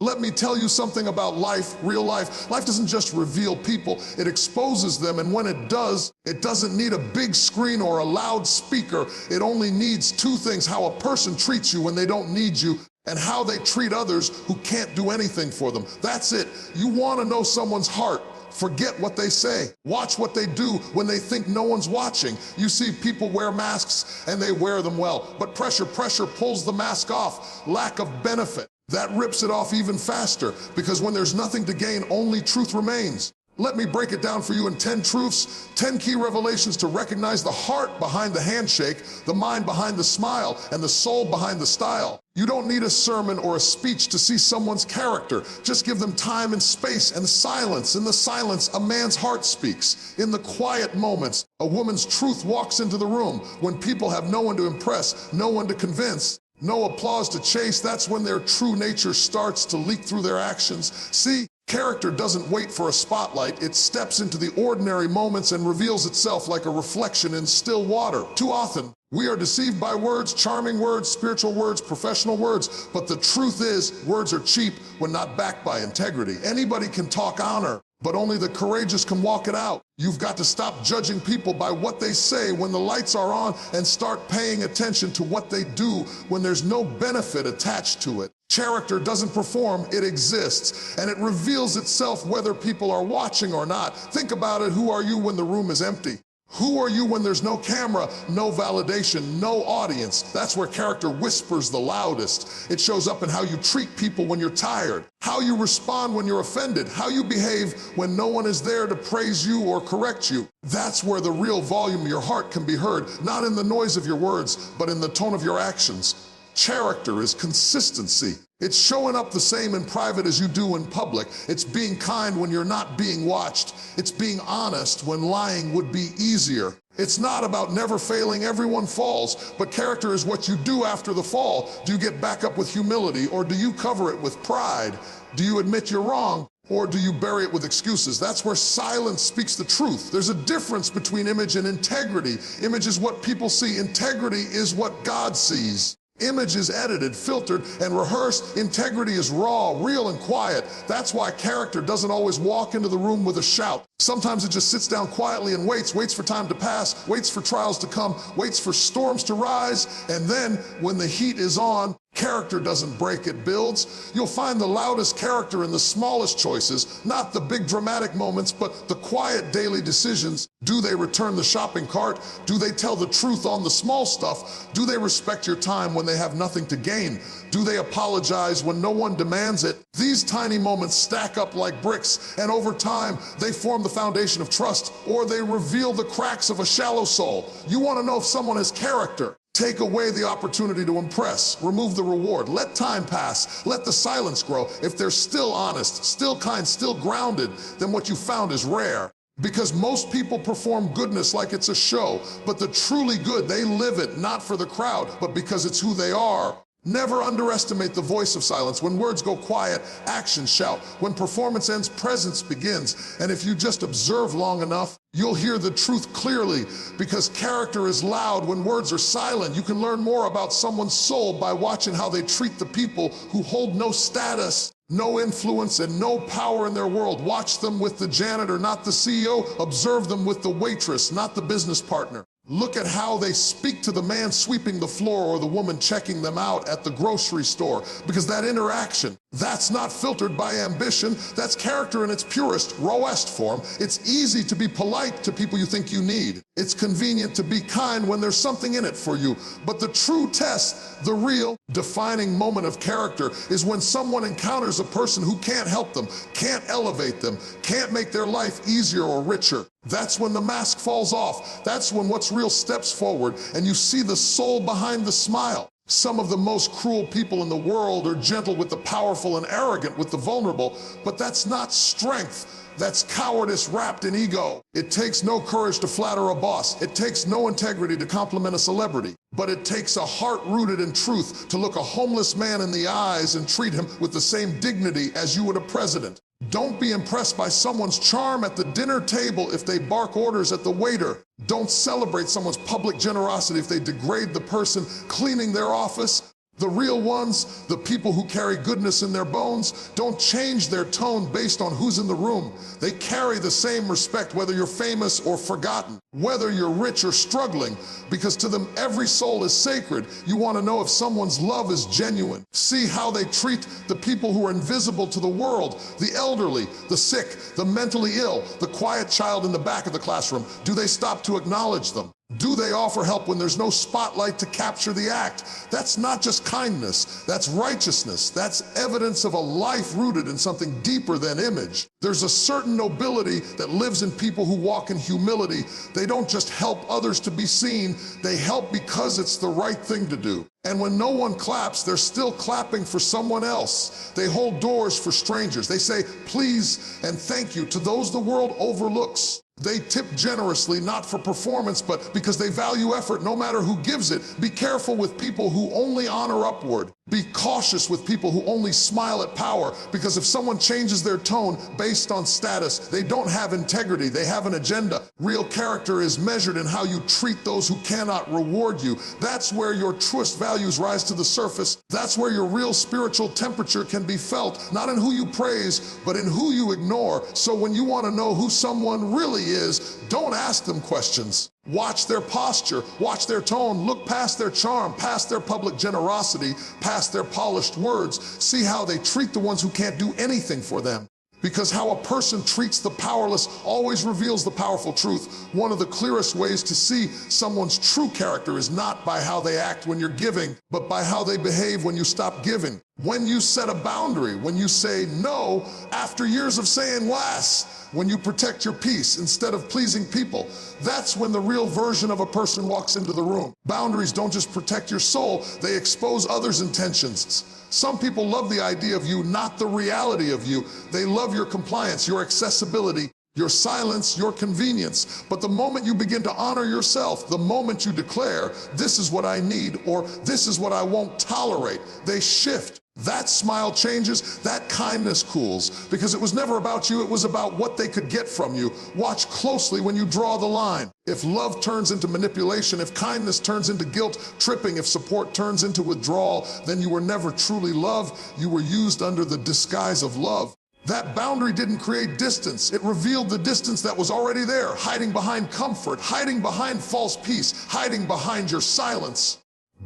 Let me tell you something about life, real life. Life doesn't just reveal people, it exposes them, and when it does, it doesn't need a big screen or a loud speaker. It only needs two things: how a person treats you when they don't need you, and how they treat others who can't do anything for them. That's it. You want to know someone's heart. Forget what they say. Watch what they do when they think no one's watching. You see people wear masks and they wear them well, but pressure pulls the mask off. Lack of benefit, that rips it off even faster, because when there's nothing to gain, only truth remains. Let me break it down for you in 10 truths, 10 key revelations to recognize the heart behind the handshake, the mind behind the smile, and the soul behind the style. You don't need a sermon or a speech to see someone's character. Just give them time and space and silence. In the silence, a man's heart speaks. In the quiet moments, a woman's truth walks into the room. When people have no one to impress, no one to convince, no applause to chase, that's when their true nature starts to leak through their actions. See, character doesn't wait for a spotlight. It steps into the ordinary moments and reveals itself like a reflection in still water. Too often, we are deceived by words, charming words, spiritual words, professional words, but the truth is, words are cheap when not backed by integrity. Anybody can talk honor, but only the courageous can walk it out. You've got to stop judging people by what they say when the lights are on and start paying attention to what they do when there's no benefit attached to it. Character doesn't perform, it exists, and it reveals itself whether people are watching or not. Think about it. Who are you when the room is empty? Who are you when there's no camera, no validation, no audience? That's where character whispers the loudest. It shows up in how you treat people when you're tired, how you respond when you're offended, how you behave when no one is there to praise you or correct you. That's where the real volume of your heart can be heard, not in the noise of your words, but in the tone of your actions. Character is consistency. It's showing up the same in private as you do in public. It's being kind when you're not being watched. It's being honest when lying would be easier. It's not about never failing. Everyone falls, but character is what you do after the fall. Do you get back up with humility, or do you cover it with pride? Do you admit you're wrong, or do you bury it with excuses? That's where silence speaks the truth. There's a difference between image and integrity. Image is what people see. Integrity is what God sees. Image is edited, filtered, and rehearsed. Integrity is raw, real, and quiet. That's why character doesn't always walk into the room with a shout. Sometimes it just sits down quietly and waits for time to pass, waits for trials to come, waits for storms to rise, and then when the heat is on, character doesn't break, it builds. You'll find the loudest character in the smallest choices, not the big dramatic moments, but the quiet daily decisions. Do they return the shopping cart? Do they tell the truth on the small stuff? Do they respect your time when they have nothing to gain? Do they apologize when no one demands it? These tiny moments stack up like bricks, and over time, they form the foundation of trust, or they reveal the cracks of a shallow soul. You want to know if someone has character? Take away the opportunity to impress. Remove the reward. Let time pass. Let the silence grow. If they're still honest, still kind, still grounded, then what you found is rare. Because most people perform goodness like it's a show, but the truly good, they live it, not for the crowd, but because it's who they are. Never underestimate the voice of silence. When words go quiet, actions shout. When performance ends, presence begins. And if you just observe long enough, you'll hear the truth clearly, because character is loud when words are silent. You can learn more about someone's soul by watching how they treat the people who hold no status, no influence, and no power in their world. Watch them with the janitor, not the CEO. Observe them with the waitress, not the business partner. Look at how they speak to the man sweeping the floor or the woman checking them out at the grocery store, because that interaction, that's not filtered by ambition. That's character in its purest, rawest form. It's easy to be polite to people you think you need. It's convenient to be kind when there's something in it for you. But the true test, the real defining moment of character, is when someone encounters a person who can't help them, can't elevate them, can't make their life easier or richer. That's when the mask falls off. That's when what's real steps forward, and you see the soul behind the smile. Some of the most cruel people in the world are gentle with the powerful and arrogant with the vulnerable, but that's not strength. That's cowardice wrapped in ego. It takes no courage to flatter a boss. It takes no integrity to compliment a celebrity. But it takes a heart rooted in truth to look a homeless man in the eyes and treat him with the same dignity as you would a president. Don't be impressed by someone's charm at the dinner table if they bark orders at the waiter. Don't celebrate someone's public generosity if they degrade the person cleaning their office. The real ones, the people who carry goodness in their bones, don't change their tone based on who's in the room. They carry the same respect whether you're famous or forgotten, whether you're rich or struggling, because to them every soul is sacred. You want to know if someone's love is genuine. See how they treat the people who are invisible to the world, the elderly, the sick, the mentally ill, the quiet child in the back of the classroom. Do they stop to acknowledge them? Do they offer help when there's no spotlight to capture the act? That's not just kindness, that's righteousness. That's evidence of a life rooted in something deeper than image. There's a certain nobility that lives in people who walk in humility. They don't just help others to be seen, they help because it's the right thing to do. And when no one claps, they're still clapping for someone else. They hold doors for strangers. They say please and thank you to those the world overlooks. They tip generously, not for performance, but because they value effort no matter who gives it. Be careful with people who only honor upward. Be cautious with people who only smile at power, because if someone changes their tone based on status, they don't have integrity, they have an agenda. Real character is measured in how you treat those who cannot reward you. That's where your truest values rise to the surface. That's where your real spiritual temperature can be felt, not in who you praise, but in who you ignore. So when you want to know who someone really is, don't ask them questions. Watch their posture, watch their tone, look past their charm, past their public generosity, past their polished words. See how they treat the ones who can't do anything for them. Because how a person treats the powerless always reveals the powerful truth. One of the clearest ways to see someone's true character is not by how they act when you're giving, but by how they behave when you stop giving. When you set a boundary, when you say no after years of saying less, when you protect your peace instead of pleasing people, that's when the real version of a person walks into the room. Boundaries don't just protect your soul, they expose others' intentions. Some people love the idea of you, not the reality of you. They love your compliance, your accessibility, your silence, your convenience. But the moment you begin to honor yourself, the moment you declare, this is what I need, or this is what I won't tolerate, they shift. That smile changes, that kindness cools, because it was never about you, it was about what they could get from you. Watch closely when you draw the line. If love turns into manipulation, if kindness turns into guilt tripping, if support turns into withdrawal, then you were never truly loved, you were used under the disguise of love. That boundary didn't create distance, it revealed the distance that was already there, hiding behind comfort, hiding behind false peace, hiding behind your silence.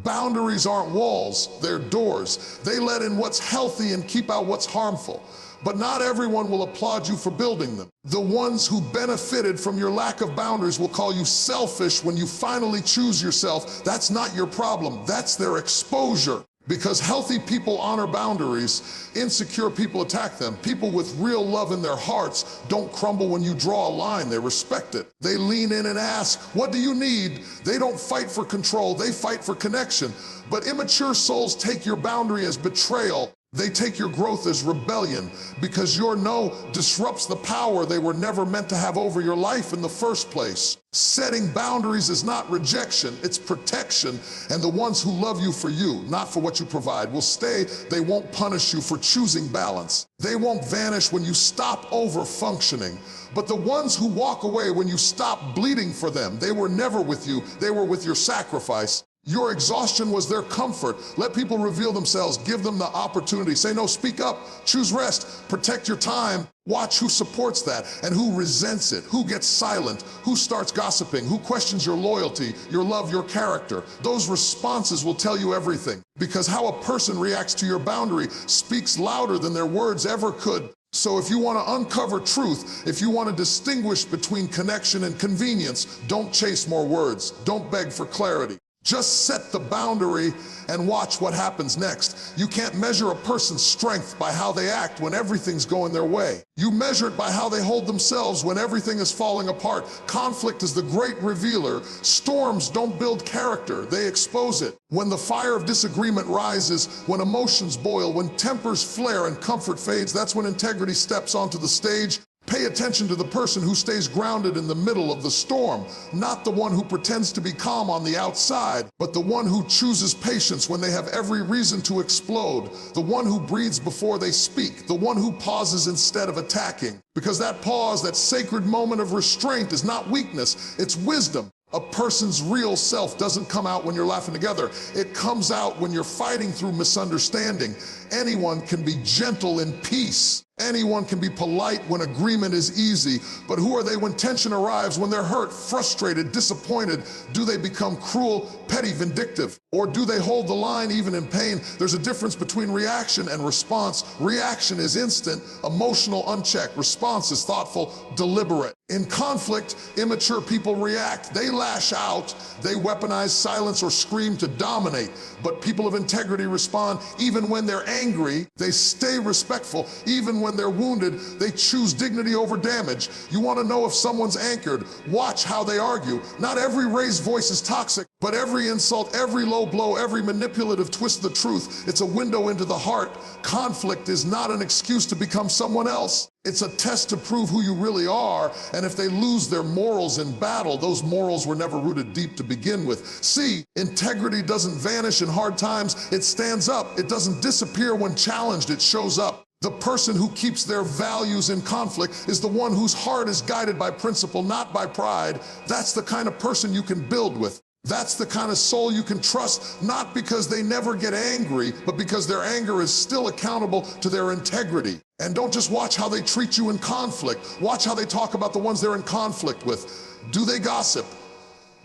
Boundaries aren't walls, they're doors. They let in what's healthy and keep out what's harmful. But not everyone will applaud you for building them. The ones who benefited from your lack of boundaries will call you selfish when you finally choose yourself. That's not your problem, that's their exposure. Because healthy people honor boundaries, insecure people attack them. People with real love in their hearts don't crumble when you draw a line, they respect it. They lean in and ask, what do you need? They don't fight for control, they fight for connection. But immature souls take your boundary as betrayal. They take your growth as rebellion, because your no disrupts the power they were never meant to have over your life in the first place. Setting boundaries is not rejection, it's protection, and the ones who love you for you, not for what you provide, will stay. They won't punish you for choosing balance. They won't vanish when you stop over-functioning. But the ones who walk away when you stop bleeding for them, they were never with you, they were with your sacrifice. Your exhaustion was their comfort. Let people reveal themselves. Give them the opportunity. Say no, speak up, choose rest, protect your time. Watch who supports that and who resents it, who gets silent, who starts gossiping, who questions your loyalty, your love, your character. Those responses will tell you everything, because how a person reacts to your boundary speaks louder than their words ever could. So if you want to uncover truth, if you want to distinguish between connection and convenience, don't chase more words. Don't beg for clarity. Just set the boundary and watch what happens next. You can't measure a person's strength by how they act when everything's going their way. You measure it by how they hold themselves when everything is falling apart. Conflict is the great revealer. Storms don't build character, they expose it. When the fire of disagreement rises, when emotions boil, when tempers flare and comfort fades, that's when integrity steps onto the stage. Pay attention to the person who stays grounded in the middle of the storm, not the one who pretends to be calm on the outside, but the one who chooses patience when they have every reason to explode, the one who breathes before they speak, the one who pauses instead of attacking. Because that pause, that sacred moment of restraint, is not weakness, it's wisdom. A person's real self doesn't come out when you're laughing together. It comes out when you're fighting through misunderstanding. Anyone can be gentle in peace. Anyone can be polite when agreement is easy. But who are they when tension arrives, when they're hurt, frustrated, disappointed? Do they become cruel, petty, vindictive? Or do they hold the line even in pain? There's a difference between reaction and response. Reaction is instant, emotional, unchecked. Response is thoughtful, deliberate. In conflict, immature people react. They lash out, they weaponize silence or scream to dominate. But people of integrity respond even when they're angry. They stay respectful. Even when they're wounded, they choose dignity over damage. You want to know if someone's anchored? Watch how they argue. Not every raised voice is toxic, but every insult, every low blow, every manipulative twist of the truth, it's a window into the heart. Conflict is not an excuse to become someone else. It's a test to prove who you really are, and if they lose their morals in battle, those morals were never rooted deep to begin with. See, integrity doesn't vanish in hard times, it stands up. It doesn't disappear when challenged, it shows up. The person who keeps their values in conflict is the one whose heart is guided by principle, not by pride. That's the kind of person you can build with. That's the kind of soul you can trust, not because they never get angry, but because their anger is still accountable to their integrity. And don't just watch how they treat you in conflict. Watch how they talk about the ones they're in conflict with. Do they gossip?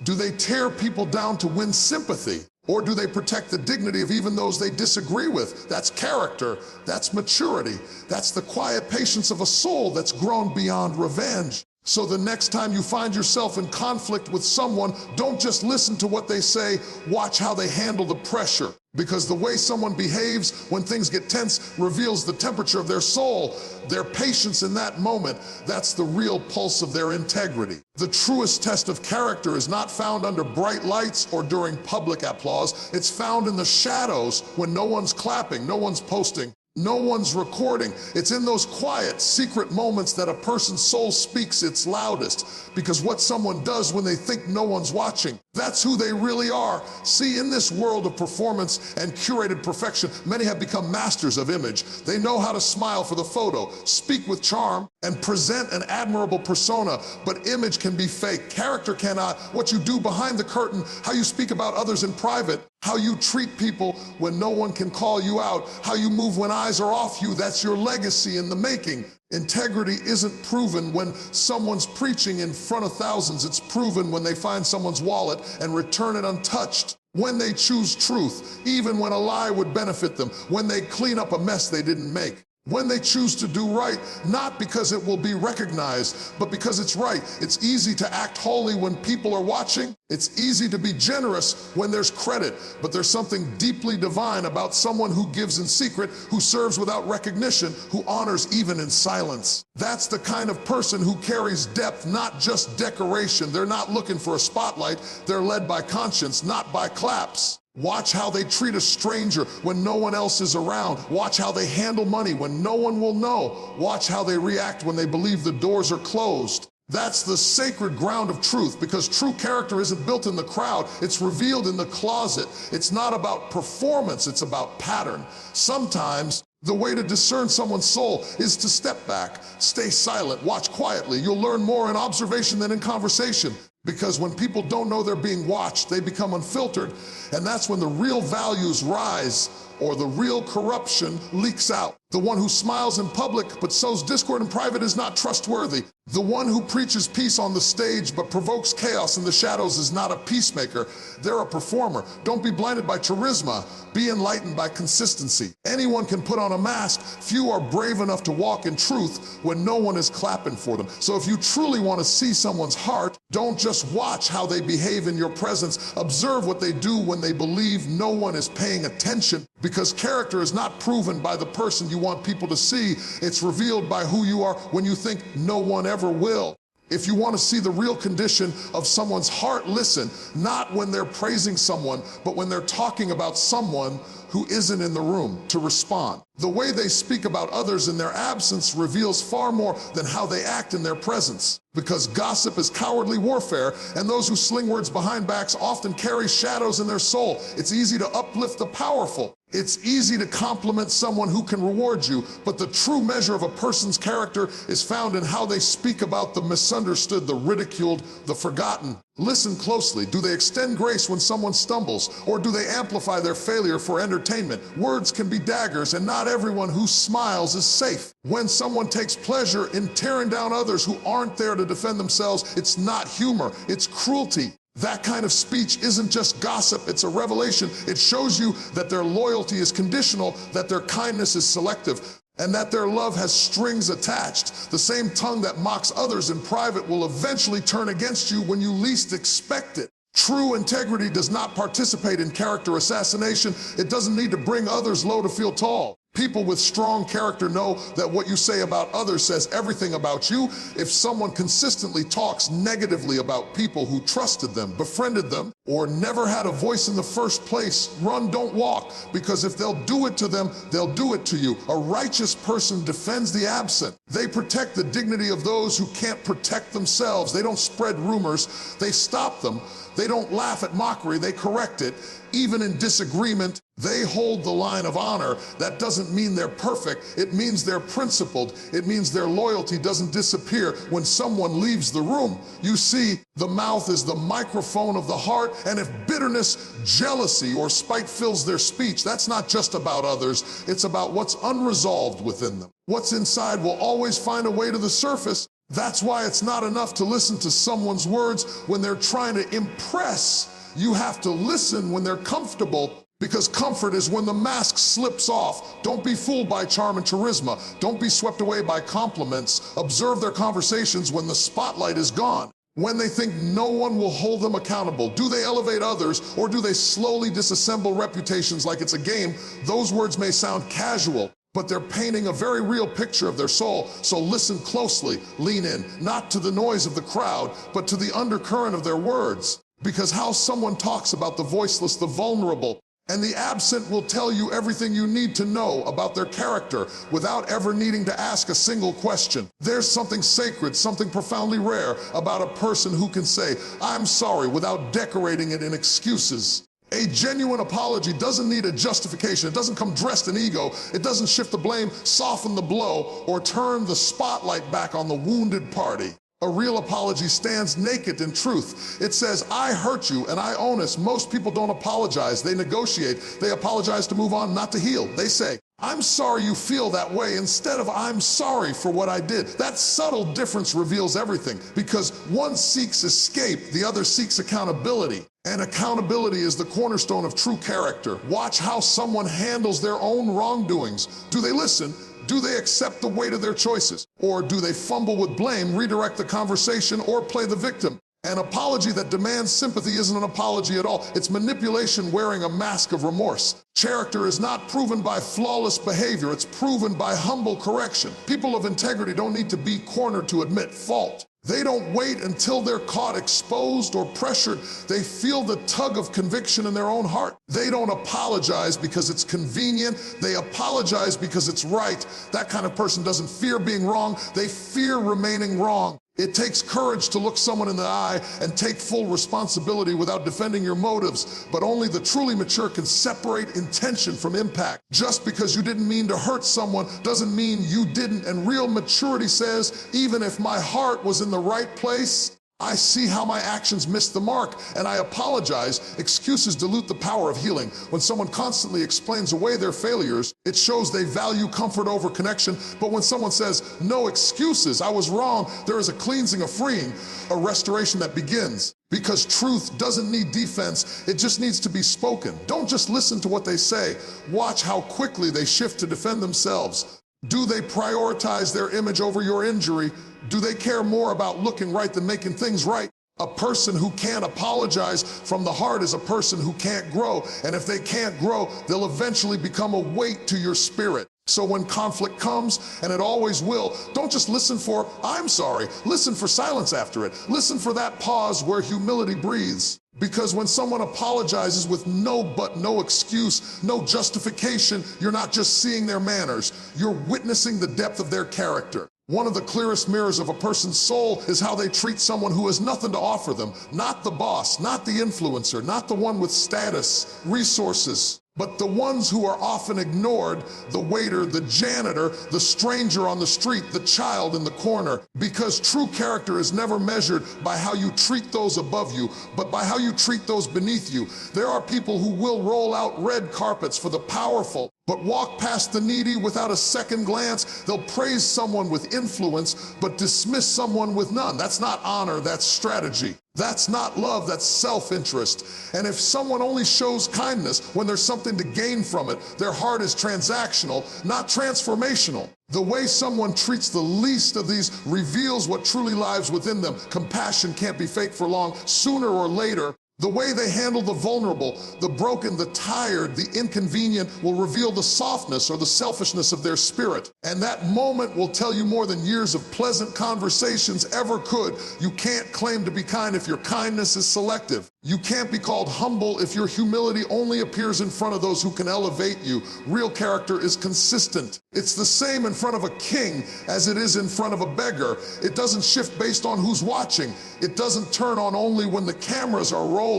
Do they tear people down to win sympathy? Or do they protect the dignity of even those they disagree with? That's character. That's maturity. That's the quiet patience of a soul that's grown beyond revenge. So the next time you find yourself in conflict with someone, don't just listen to what they say, watch how they handle the pressure. Because the way someone behaves when things get tense reveals the temperature of their soul. Their patience in that moment, that's the real pulse of their integrity. The truest test of character is not found under bright lights or during public applause. It's found in the shadows when no one's clapping, no one's posting, no one's recording. It's in those quiet, secret moments that a person's soul speaks its loudest. Because what someone does when they think no one's watching, that's who they really are. See, in this world of performance and curated perfection, many have become masters of image. They know how to smile for the photo, speak with charm, and present an admirable persona. But image can be fake. Character cannot. What you do behind the curtain, how you speak about others in private, how you treat people when no one can call you out, how you move when eyes are off you, that's your legacy in the making. Integrity isn't proven when someone's preaching in front of thousands. It's proven when they find someone's wallet and return it untouched. When they choose truth, even when a lie would benefit them. When they clean up a mess they didn't make. When they choose to do right, not because it will be recognized, but because it's right. It's easy to act holy when people are watching. It's easy to be generous when there's credit, but there's something deeply divine about someone who gives in secret, who serves without recognition, who honors even in silence. That's the kind of person who carries depth, not just decoration. They're not looking for a spotlight. They're led by conscience, not by claps. Watch how they treat a stranger when no one else is around. Watch how they handle money when no one will know. Watch how they react when they believe the doors are closed. That's the sacred ground of truth, because true character isn't built in the crowd, it's revealed in the closet. It's not about performance, it's about pattern. Sometimes the way to discern someone's soul is to step back, stay silent, watch quietly. You'll learn more in observation than in conversation. Because when people don't know they're being watched, they become unfiltered. And that's when the real values rise or the real corruption leaks out. The one who smiles in public but sows discord in private is not trustworthy. The one who preaches peace on the stage but provokes chaos in the shadows is not a peacemaker. They're a performer. Don't be blinded by charisma. Be enlightened by consistency. Anyone can put on a mask. Few are brave enough to walk in truth when no one is clapping for them. So if you truly want to see someone's heart, don't just watch how they behave in your presence. Observe what they do when they believe no one is paying attention. Because character is not proven by the person you want people to see. It's revealed by who you are when you think no one ever will. If you want to see the real condition of someone's heart, listen, not when they're praising someone, but when they're talking about someone who isn't in the room to respond. The way they speak about others in their absence reveals far more than how they act in their presence. Because gossip is cowardly warfare, and those who sling words behind backs often carry shadows in their soul. It's easy to uplift the powerful It's easy to compliment someone who can reward you, but the true measure of a person's character is found in how they speak about the misunderstood, the ridiculed, the forgotten. Listen closely. Do they extend grace when someone stumbles, or do they amplify their failure for entertainment? Words can be daggers, and not everyone who smiles is safe. When someone takes pleasure in tearing down others who aren't there to defend themselves, it's not humor, it's cruelty. That kind of speech isn't just gossip, it's a revelation. It shows you that their loyalty is conditional, that their kindness is selective, and that their love has strings attached. The same tongue that mocks others in private will eventually turn against you when you least expect it. True integrity does not participate in character assassination. It doesn't need to bring others low to feel tall. People with strong character know that what you say about others says everything about you. If someone consistently talks negatively about people who trusted them, befriended them, or never had a voice in the first place, run, don't walk, because if they'll do it to them, they'll do it to you. A righteous person defends the absent. They protect the dignity of those who can't protect themselves. They don't spread rumors, they stop them. They don't laugh at mockery, they correct it. Even in disagreement, they hold the line of honor. That doesn't mean they're perfect. It means they're principled. It means their loyalty doesn't disappear when someone leaves the room. You see, the mouth is the microphone of the heart, and if bitterness, jealousy, or spite fills their speech, that's not just about others. It's about what's unresolved within them. What's inside will always find a way to the surface. That's why it's not enough to listen to someone's words when they're trying to impress. You have to listen when they're comfortable, because comfort is when the mask slips off. Don't be fooled by charm and charisma. Don't be swept away by compliments. Observe their conversations when the spotlight is gone. When they think no one will hold them accountable, do they elevate others, or do they slowly disassemble reputations like it's a game? Those words may sound casual, but they're painting a very real picture of their soul. So listen closely, lean in, not to the noise of the crowd, but to the undercurrent of their words. Because how someone talks about the voiceless, the vulnerable, and the absent will tell you everything you need to know about their character without ever needing to ask a single question. There's something sacred, something profoundly rare about a person who can say, "I'm sorry," without decorating it in excuses. A genuine apology doesn't need a justification. It doesn't come dressed in ego. It doesn't shift the blame, soften the blow, or turn the spotlight back on the wounded party. A real apology stands naked in truth. It says, "I hurt you and I own it." Most people don't apologize. They negotiate. They apologize to move on, not to heal. They say, "I'm sorry you feel that way," instead of "I'm sorry for what I did." That subtle difference reveals everything, because one seeks escape, the other seeks accountability. And accountability is the cornerstone of true character. Watch how someone handles their own wrongdoings. Do they listen? Do they accept the weight of their choices? Or do they fumble with blame, redirect the conversation, or play the victim? An apology that demands sympathy isn't an apology at all. It's manipulation wearing a mask of remorse. Character is not proven by flawless behavior. It's proven by humble correction. People of integrity don't need to be cornered to admit fault. They don't wait until they're caught exposed or pressured. They feel the tug of conviction in their own heart. They don't apologize because it's convenient. They apologize because it's right. That kind of person doesn't fear being wrong. They fear remaining wrong. It takes courage to look someone in the eye and take full responsibility without defending your motives, but only the truly mature can separate intention from impact. Just because you didn't mean to hurt someone doesn't mean you didn't, and real maturity says, even if my heart was in the right place, I see how my actions missed the mark, and I apologize. Excuses dilute the power of healing. When someone constantly explains away their failures, it shows they value comfort over connection. But when someone says, "No excuses, I was wrong," there is a cleansing, a freeing, a restoration that begins. Because truth doesn't need defense, it just needs to be spoken. Don't just listen to what they say. Watch how quickly they shift to defend themselves. Do they prioritize their image over your injury? Do they care more about looking right than making things right? A person who can't apologize from the heart is a person who can't grow. And if they can't grow, they'll eventually become a weight to your spirit. So when conflict comes, and it always will, don't just listen for "I'm sorry." Listen for silence after it. Listen for that pause where humility breathes. Because when someone apologizes with no excuse, no justification, you're not just seeing their manners, you're witnessing the depth of their character. One of the clearest mirrors of a person's soul is how they treat someone who has nothing to offer them. Not the boss, not the influencer, not the one with status, resources, But the ones who are often ignored, the waiter, the janitor, the stranger on the street, the child in the corner, because true character is never measured by how you treat those above you, but by how you treat those beneath you. There are people who will roll out red carpets for the powerful, but walk past the needy without a second glance. They'll praise someone with influence, but dismiss someone with none. That's not honor, that's strategy. That's not love, that's self-interest. And if someone only shows kindness when there's something to gain from it, their heart is transactional, not transformational. The way someone treats the least of these reveals what truly lies within them. Compassion can't be fake for long. Sooner or later, the way they handle the vulnerable, the broken, the tired, the inconvenient will reveal the softness or the selfishness of their spirit. And that moment will tell you more than years of pleasant conversations ever could. You can't claim to be kind if your kindness is selective. You can't be called humble if your humility only appears in front of those who can elevate you. Real character is consistent. It's the same in front of a king as it is in front of a beggar. It doesn't shift based on who's watching. It doesn't turn on only when the cameras are rolling.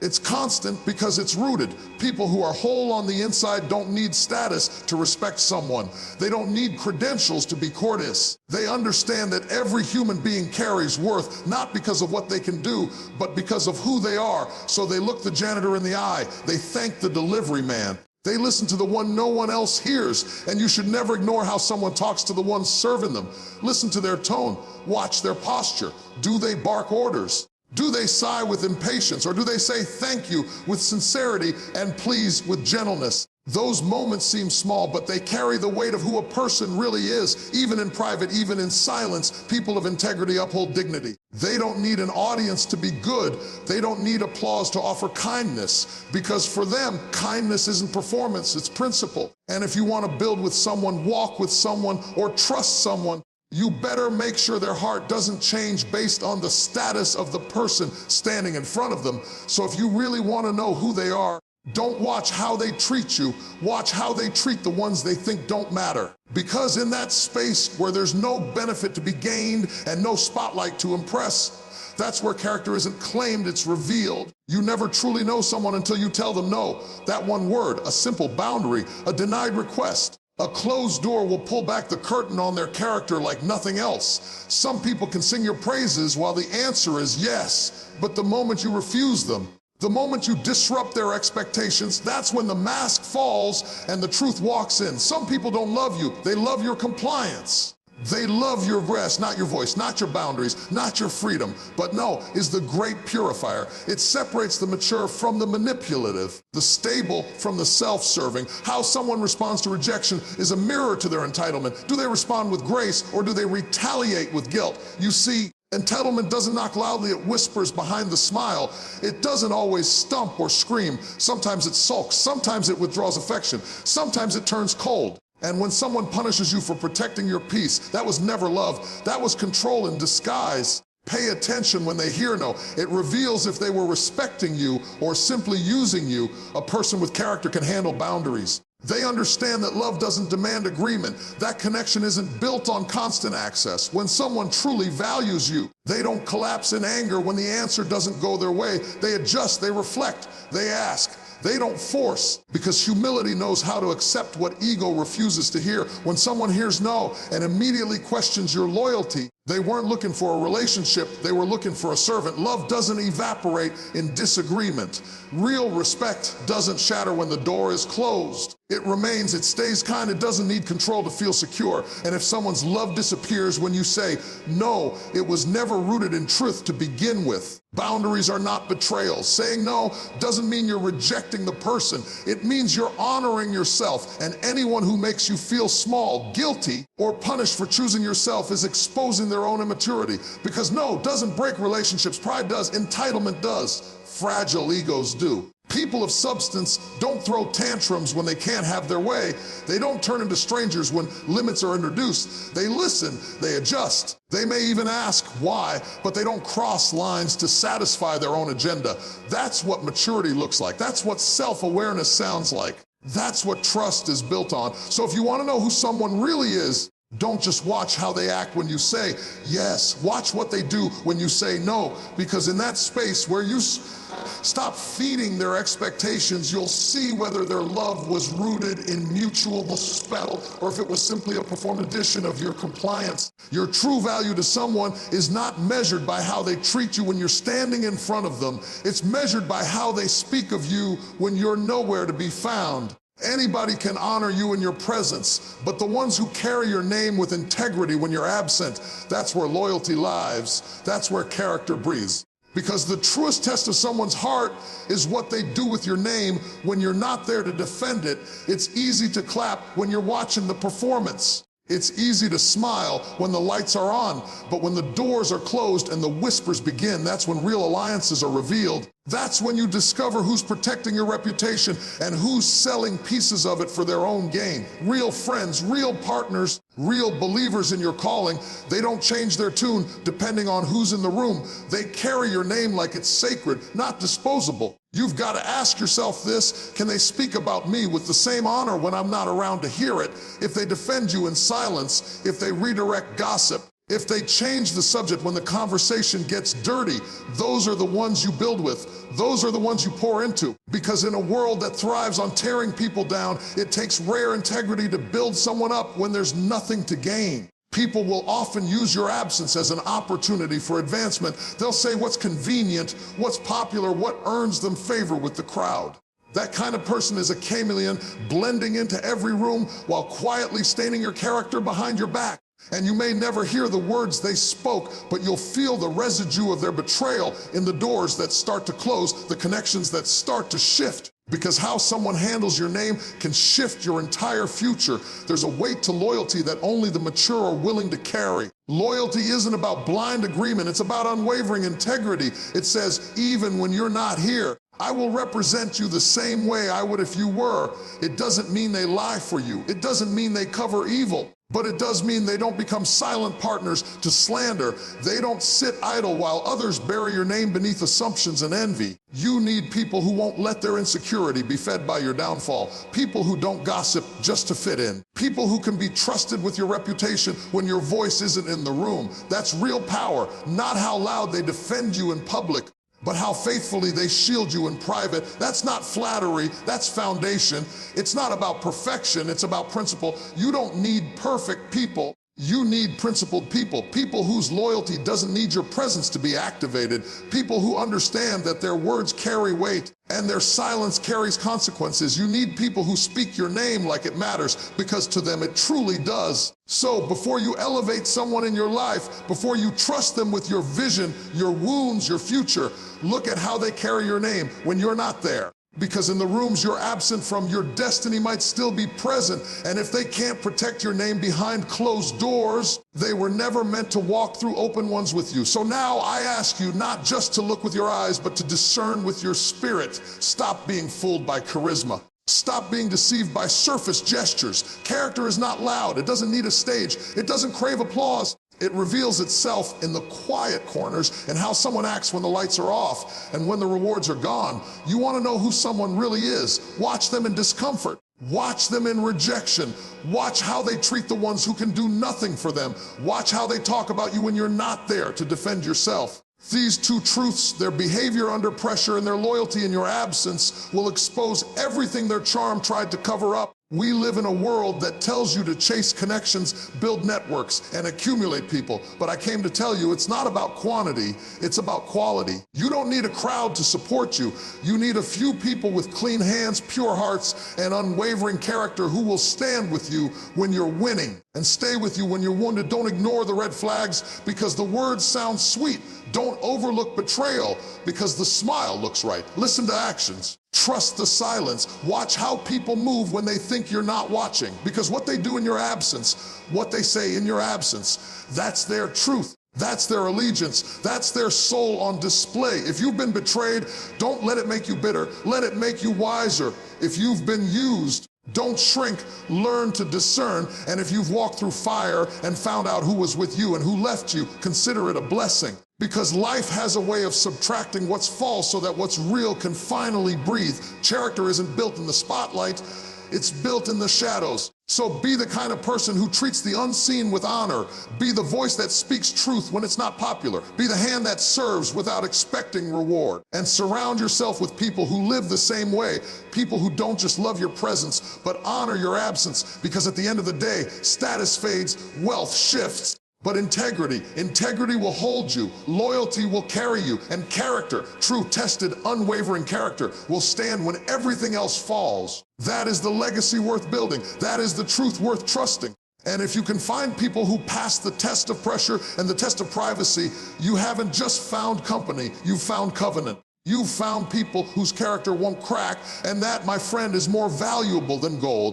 It's constant because it's rooted. People who are whole on the inside don't need status to respect someone. They don't need credentials to be courteous. They understand that every human being carries worth, not because of what they can do, but because of who they are. So they look the janitor in the eye. They thank the delivery man. They listen to the one no one else hears, and you should never ignore how someone talks to the one serving them. Listen to their tone. Watch their posture. Do they bark orders? Do they sigh with impatience, or do they say thank you with sincerity and please with gentleness? Those moments seem small, but they carry the weight of who a person really is. Even in private, even in silence, people of integrity uphold dignity. They don't need an audience to be good. They don't need applause to offer kindness, because for them, kindness isn't performance, it's principle. And if you want to build with someone, walk with someone, or trust someone, you better make sure their heart doesn't change based on the status of the person standing in front of them. So if you really want to know who they are, don't watch how they treat you, watch how they treat the ones they think don't matter. Because in that space where there's no benefit to be gained and no spotlight to impress, that's where character isn't claimed, it's revealed. You never truly know someone until you tell them no. That one word, a simple boundary, a denied request. A closed door will pull back the curtain on their character like nothing else. Some people can sing your praises while the answer is yes, but the moment you refuse them, the moment you disrupt their expectations, that's when the mask falls and the truth walks in. Some people don't love you, they love your compliance. They love your rest, not your voice, not your boundaries, not your freedom. But no is the great purifier. It separates the mature from the manipulative, the stable from the self-serving. How someone responds to rejection is a mirror to their entitlement. Do they respond with grace, or do they retaliate with guilt? You see, entitlement doesn't knock loudly, it whispers behind the smile. It doesn't always stump or scream. Sometimes it sulks, sometimes it withdraws affection, sometimes it turns cold. And when someone punishes you for protecting your peace, that was never love, that was control in disguise. Pay attention when they hear no. It reveals if they were respecting you or simply using you. A person with character can handle boundaries. They understand that love doesn't demand agreement. That connection isn't built on constant access. When someone truly values you, they don't collapse in anger when the answer doesn't go their way. They adjust, they reflect, they ask. They don't force, because humility knows how to accept what ego refuses to hear. When someone hears no and immediately questions your loyalty, they weren't looking for a relationship, they were looking for a servant. Love doesn't evaporate in disagreement. Real respect doesn't shatter when the door is closed. It remains, it stays kind, it doesn't need control to feel secure. And if someone's love disappears when you say, no, it was never rooted in truth to begin with. Boundaries are not betrayal. Saying no doesn't mean you're rejecting the person. It means you're honoring yourself, and anyone who makes you feel small, guilty, or punished for choosing yourself is exposing their own immaturity. Because no doesn't break relationships, pride does, entitlement does, fragile egos do. People of substance don't throw tantrums when they can't have their way. They don't turn into strangers when limits are introduced. They listen, they adjust. They may even ask why, but they don't cross lines to satisfy their own agenda. That's what maturity looks like. That's what self-awareness sounds like. That's what trust is built on. So if you want to know who someone really is, Don't just watch how they act when you say yes. Watch what they do when you say no. Because in that space where you stop feeding their expectations, you'll see whether their love was rooted in mutual respect or if it was simply a performed addition of your compliance. Your true value to someone is not measured by how they treat you when you're standing in front of them. It's measured by how they speak of you when you're nowhere to be found. Anybody can honor you in your presence, but the ones who carry your name with integrity when you're absent, that's where loyalty lives. That's where character breathes. Because the truest test of someone's heart is what they do with your name when you're not there to defend it. It's easy to clap when you're watching the performance. It's easy to smile when the lights are on, but when the doors are closed and the whispers begin, that's when real alliances are revealed. That's when you discover who's protecting your reputation and who's selling pieces of it for their own gain. Real friends, real partners, real believers in your calling, they don't change their tune depending on who's in the room. They carry your name like it's sacred, not disposable. You've got to ask yourself this: can they speak about me with the same honor when I'm not around to hear it? If they defend you in silence, if they redirect gossip, if they change the subject when the conversation gets dirty, those are the ones you build with. Those are the ones you pour into. Because in a world that thrives on tearing people down, it takes rare integrity to build someone up when there's nothing to gain. People will often use your absence as an opportunity for advancement. They'll say what's convenient, what's popular, what earns them favor with the crowd. That kind of person is a chameleon, blending into every room while quietly staining your character behind your back. And you may never hear the words they spoke, but you'll feel the residue of their betrayal in the doors that start to close, the connections that start to shift. Because how someone handles your name can shift your entire future. There's a weight to loyalty that only the mature are willing to carry. Loyalty isn't about blind agreement, it's about unwavering integrity. It says, even when you're not here, I will represent you the same way I would if you were. It doesn't mean they lie for you. It doesn't mean they cover evil. But it does mean they don't become silent partners to slander. They don't sit idle while others bury your name beneath assumptions and envy. You need people who won't let their insecurity be fed by your downfall. People who don't gossip just to fit in. People who can be trusted with your reputation when your voice isn't in the room. That's real power, not how loud they defend you in public, but how faithfully they shield you in private. That's not flattery, that's foundation. It's not about perfection, it's about principle. You don't need perfect people. You need principled people, people whose loyalty doesn't need your presence to be activated, people who understand that their words carry weight and their silence carries consequences. You need people who speak your name like it matters, because to them it truly does. So before you elevate someone in your life, before you trust them with your vision, your wounds, your future, look at how they carry your name when you're not there. Because in the rooms you're absent from, your destiny might still be present. And if they can't protect your name behind closed doors, they were never meant to walk through open ones with you. So now I ask you not just to look with your eyes, but to discern with your spirit. Stop being fooled by charisma. Stop being deceived by surface gestures. Character is not loud. It doesn't need a stage. It doesn't crave applause. It reveals itself in the quiet corners and how someone acts when the lights are off and when the rewards are gone. You want to know who someone really is? Watch them in discomfort. Watch them in rejection. Watch how they treat the ones who can do nothing for them. Watch how they talk about you when you're not there to defend yourself. These two truths, their behavior under pressure and their loyalty in your absence, will expose everything their charm tried to cover up. We live in a world that tells you to chase connections, build networks, and accumulate people. But I came to tell you, it's not about quantity, it's about quality. You don't need a crowd to support you. You need a few people with clean hands, pure hearts, and unwavering character who will stand with you when you're winning and stay with you when you're wounded. Don't ignore the red flags because the words sound sweet. Don't overlook betrayal because the smile looks right. Listen to actions. Trust the silence. Watch how people move when they think you're not watching, because what they do in your absence, what they say in your absence, that's their truth. That's their allegiance. That's their soul on display. If you've been betrayed, don't let it make you bitter. Let it make you wiser. If you've been used, don't shrink, learn to discern. And if you've walked through fire and found out who was with you and who left you, consider it a blessing. Because life has a way of subtracting what's false so that what's real can finally breathe. Character isn't built in the spotlight, it's built in the shadows. So be the kind of person who treats the unseen with honor. Be the voice that speaks truth when it's not popular. Be the hand that serves without expecting reward. And surround yourself with people who live the same way. People who don't just love your presence, but honor your absence. Because at the end of the day, status fades, wealth shifts. But integrity will hold you, loyalty will carry you, and character, true, tested, unwavering character, will stand when everything else falls. That is the legacy worth building. That is the truth worth trusting. And if you can find people who pass the test of pressure and the test of privacy, you haven't just found company, you've found covenant. You've found people whose character won't crack, and that, my friend, is more valuable than gold.